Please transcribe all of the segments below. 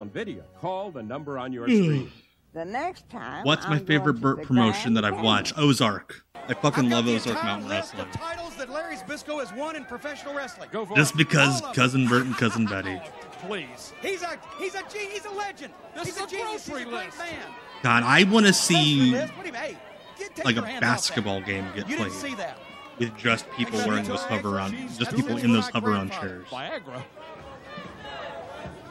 on video. Call the number on your screen. The next time. What's my favorite Burt promotion that I've watched? Ozark. I fucking love Ozark Mountain Wrestling. The titles that Larry Zbyszko has won in professional wrestling. Just because Cousin Burt and Cousin Betty. Please. He's a legend. He's a genius. He's a great man. God, I want to see like a basketball game get played. You didn't see that. With just people wearing those just people in those hover-on chairs.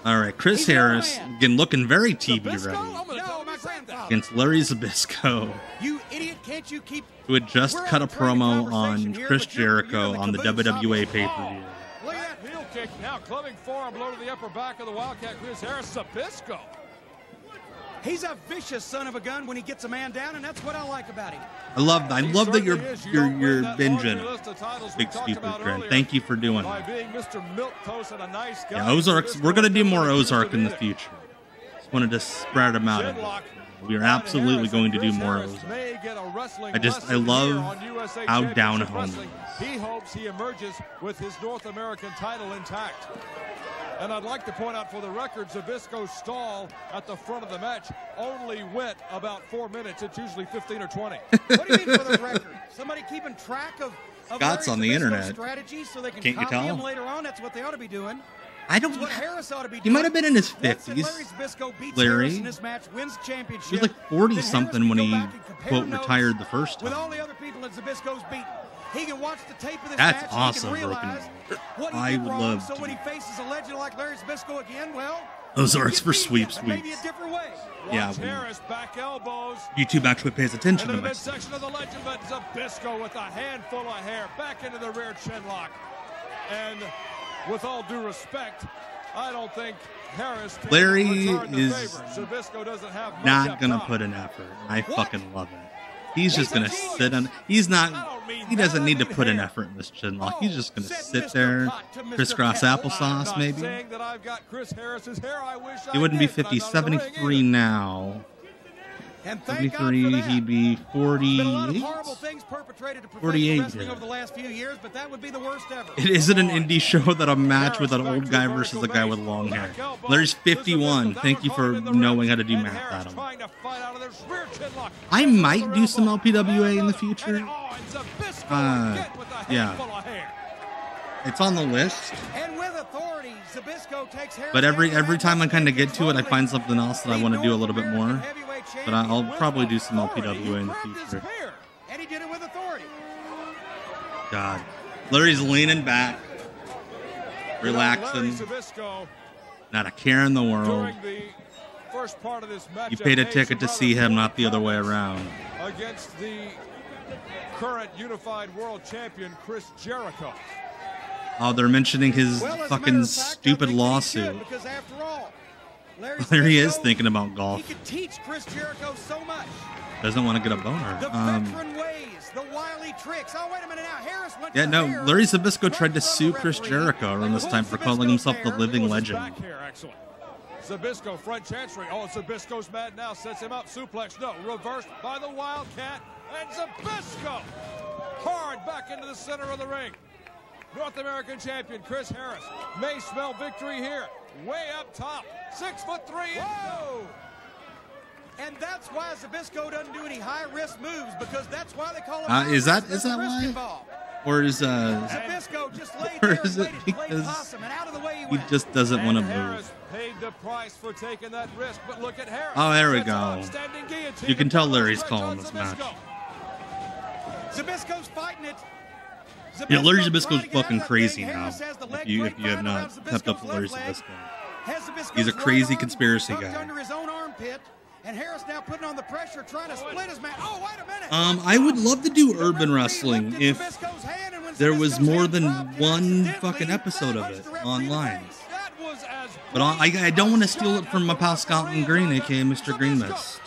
All right, Chris Harris, again, looking very TV ready against Larry Zbyszko, who had just cut a promo on Chris Jericho on the WWE pay-per-view. Look at that heel kick now, clubbing forearm blow to the upper back of the Wildcat. Chris Harris, Zbyszko. He's a vicious son of a gun when he gets a man down, and that's what I like about him. I love that you're binging Big Stupid Trend. Thank you for doing that. Yeah, Ozarks. We're gonna do more Ozark in the future. Just wanted to spread them out. We are absolutely going to do more Ozark. I love how down home he is. He hopes he emerges with his North American title intact. And I'd like to point out for the record, Zbyszko's stall at the front of the match only went about 4 minutes. It's usually 15 or 20. What do you mean for the record? Somebody keeping track of Scott's on the internet. Strategies so they can Can't you tell? Him later on. That's what they ought to be doing. I don't. What Harris ought to be he might have been in his 50s. Larry. In this match, wins the championship. He was like 40 something when he quote retired the first time. With all the other people that Zbyszko's beaten. He can watch the tape of this That's match. awesome, He can realize what he did wrong, so when he faces a legend like Larry Zbyszko again, well, Ozarks for sweeps. Maybe a different way. Yeah. Harris, back elbows. YouTube actually pays attention to the my midsection of the legend, but Zbyszko with a handful of hair back into the rear chin lock. And with all due respect, I don't think Harris. Larry is Zbyszko doesn't have not gonna put an effort. I fucking love it. He's just gonna sit on. He's not. He doesn't need to put an effort in this chin lock. He's just gonna sit there, crisscross applesauce, maybe. He wouldn't be 50, 73 now. 73, he'd be 48. 48 here. It isn't an indie show that a match with an old guy versus a guy with long hair. Larry's 51. Thank you for knowing how to do math, Adam. I might do some LPWA in the future. Yeah. It's on the list. But every time I kind of get to it, I find something else that I want to do a little bit more. But I'll probably do some LPWA in the future. And he did it with authority. God. Larry's leaning back, relaxing, not a care in the world. You paid a ticket to see him, not the other way around. Against the current unified world champion, Chris Jericho. Oh, they're mentioning his fucking stupid lawsuit. There he is thinking about golf. He could teach Chris Jericho so much. Doesn't want to get a boner. The veteran ways, the wily tricks. Oh, wait a minute now. Harris went yeah, no. Larry Zbyszko tried to sue Chris Jericho around this time for calling himself the living legend. Zbyszko front chancery. Oh, Zbyszko's mad now. Sets him up. Suplex. No. Reversed by the Wildcat. And Zbyszko hard back into the center of the ring. North American champion Chris Harris may smell victory here. Way up top. 6'3". Whoa! And that's why Zbyszko doesn't do any high-risk moves, because that's why they call him is that why? Or is Zbyszko just laid or there is it because he just doesn't want to move? Paid the price for taking that risk, but look at Harris. Oh, there we go. You can tell Larry's calling this match. Zbyszko's fighting it. Yeah, Larry Zbyszko's fucking crazy now. If you have not kept up with Larry Zbyszko, he's a crazy conspiracy guy. And Harris now putting on the pressure, trying to split his man. Oh, wait a minute. I would love to do urban wrestling if there was more than one fucking episode of it online. But I don't want to steal it from my pal Scott Green, aka Mr. Green Mist.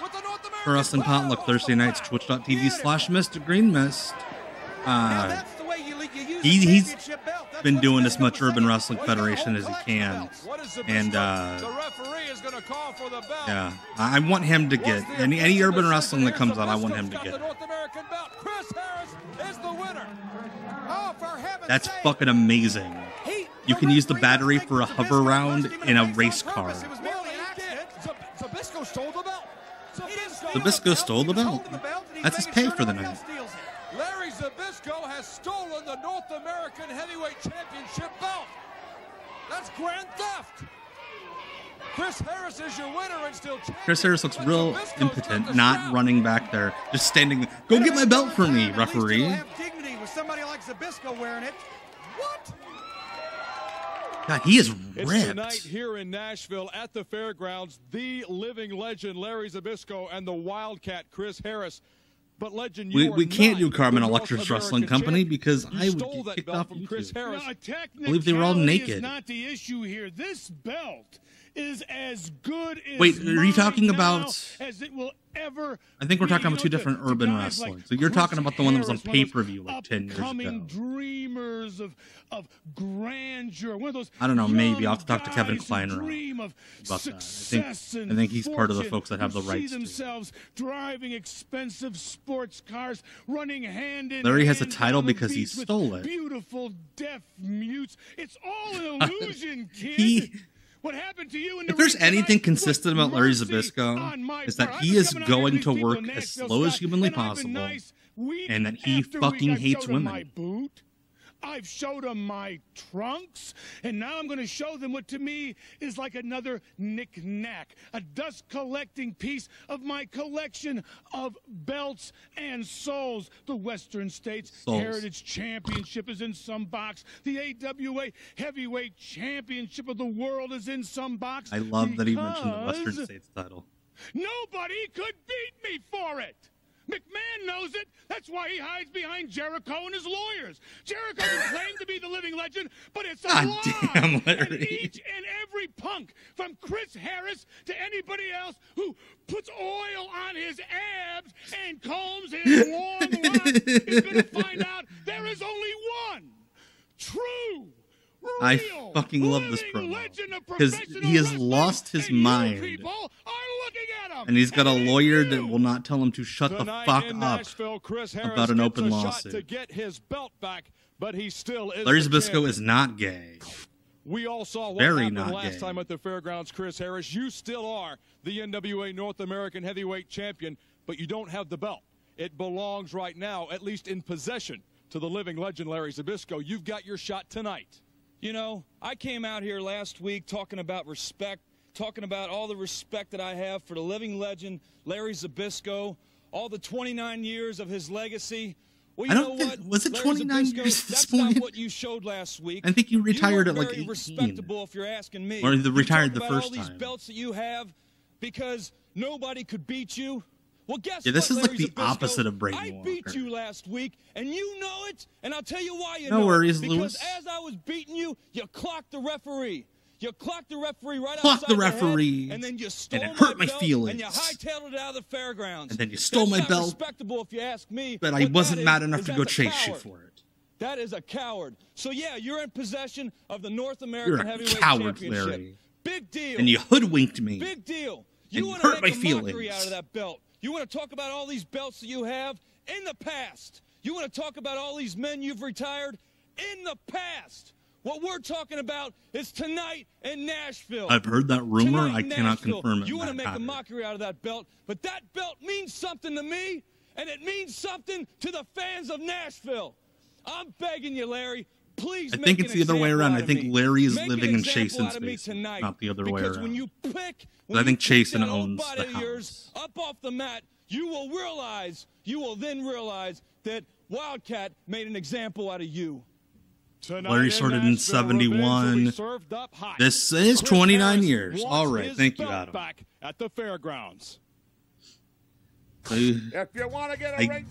For Wrestling Potluck Thursday nights, twitch.tv/Mr. Green Mist. He's been doing as much Urban Wrestling Federation as he can, and yeah, I want him to get any Urban Wrestling that comes out. I want him to get. That's fucking amazing. You can use the battery for a hover round in a race car. Zbyszko stole the belt. Zbyszko stole the belt. That's his pay for the night. Larry Zbyszko has stolen the North American Heavyweight Championship belt. That's grand theft. Chris Harris is your winner and still champion. Chris Harris looks real impotent, not running back there, just standing. Go get my belt for me, referee. Have dignity with somebody like Zbyszko wearing it. What? God, he is It's ripped. tonight here in Nashville at the fairgrounds, the living legend Larry Zbyszko and the Wildcat Chris Harris. But legend, We can't do Carmen Electra's Wrestling Company because I would get kicked off from Chris Harris. I believe they were all naked. Is not the issue here. This belt is as good as Wait, are you talking about? as it will ever. I think we're talking be. about two different To urban guys wrestling. like So you're talking about the one that was on Chris Harris, pay-per-view like 10 years upcoming ago. dreamers of grandeur. One of those. I don't know, maybe. I'll have to talk to young Kevin guys who Klein dream of about that. success I think he's part of the and folks that have the fortune, rights see to it. themselves driving expensive sports cars, running hand in Larry has a hand title down the because he beach with stole it. Beautiful deaf mutes. It's all an illusion, kid. He- What happened to you in the If there's ring tonight anything was consistent about Larry mercy Zbyszko, on my is that part. he I've is been coming out going every to week work on as Nashville, slow as Scott, humanly and I've been possible, nice week and that he after fucking week. I've hates showed him my women. boot. I've showed them my trunks, and now I'm going to show them what to me is like another knick-knack, a dust-collecting piece of my collection of belts and souls. The Western States Souls. Heritage Championship is in some box. The AWA Heavyweight Championship of the World is in some box. I love that he mentioned the Western because States title. nobody could beat me for it. McMahon knows it. That's why he hides behind Jericho and his lawyers. Jericho can claim to be the living legend, but it's a God lie. damn, And Larry. each and every punk, from Chris Harris to anybody else who puts oil on his abs and combs his long locks, is going to find out there is only one true, I real, fucking love this living promo, legend of 'cause professional he has wrestling, lost his and you mind. people are looking at him. And he's got a And lawyer you. that will not tell him to shut the Tonight fuck in up Nashville, Chris Harris about an gets open a shot lawsuit. to get his belt back, but he still is Larry the Zbyszko champion. is not gay. We all saw what Very happened not last gay. time at the fairgrounds, Chris Harris. You still are the NWA North American Heavyweight Champion, but you don't have the belt. It belongs right now, at least in possession, to the living legend Larry Zbyszko. You've got your shot tonight. You know, I came out here last week talking about respect, talking about all the respect that I have for the living legend, Larry Zbyszko, all the 29 years of his legacy. Well, you I know don't what? think- was it Larry 29 Zbyszko, years at this that's not point? what you showed last week. I think you retired you at were like very 18. respectable, if you're asking me. Or You retired talk the about first all these time. belts that you have because nobody could beat you. Well, guess Yeah, this what, is like Larry the Zbyszko? opposite of Brady I Walker. beat you last week, and you know it, and I'll tell you why you No know worries, it. Because Lewis. as I was beating you, you clocked the referee. You clocked the referee right Clocked outside the head, referee, and then you stole and it hurt my belt, feelings. and you hightailed it out of the fairgrounds. And then you stole That's my not belt, respectable, if you ask me. But I What wasn't that mad is, enough is to go that's a chase you coward. for it. That is a coward. So yeah, you're in possession of the North American You're a Heavyweight coward, Championship. Larry. Big deal. And you hoodwinked me. Big deal. And You you want to hurt make my a feelings. mockery out of that belt. You want to talk about all these belts that you have in the past. You want to talk about all these men you've retired in the past. What we're talking about is tonight in Nashville. I've heard that rumor. Tonight I in cannot Nashville. confirm it. You want to Matt make a Hatter. mockery out of that belt, but that belt means something to me, and it means something to the fans of Nashville. I'm begging you, Larry. Please I make think an it's the other way example around. out I of think me. Larry is Make an living in example Jason's out of me basement, tonight, not the other way because around. when you pick, I think Jason that old owns body the of yours house. up off the mat, you will then realize that Wildcat made an example out of you. Tonight Larry in started in Nashville, revenge will be 71. served up hot. This is Chris 29 Harris years. wants All right. his Thank you, belt Adam. back at the fairgrounds. I If you want to get a ring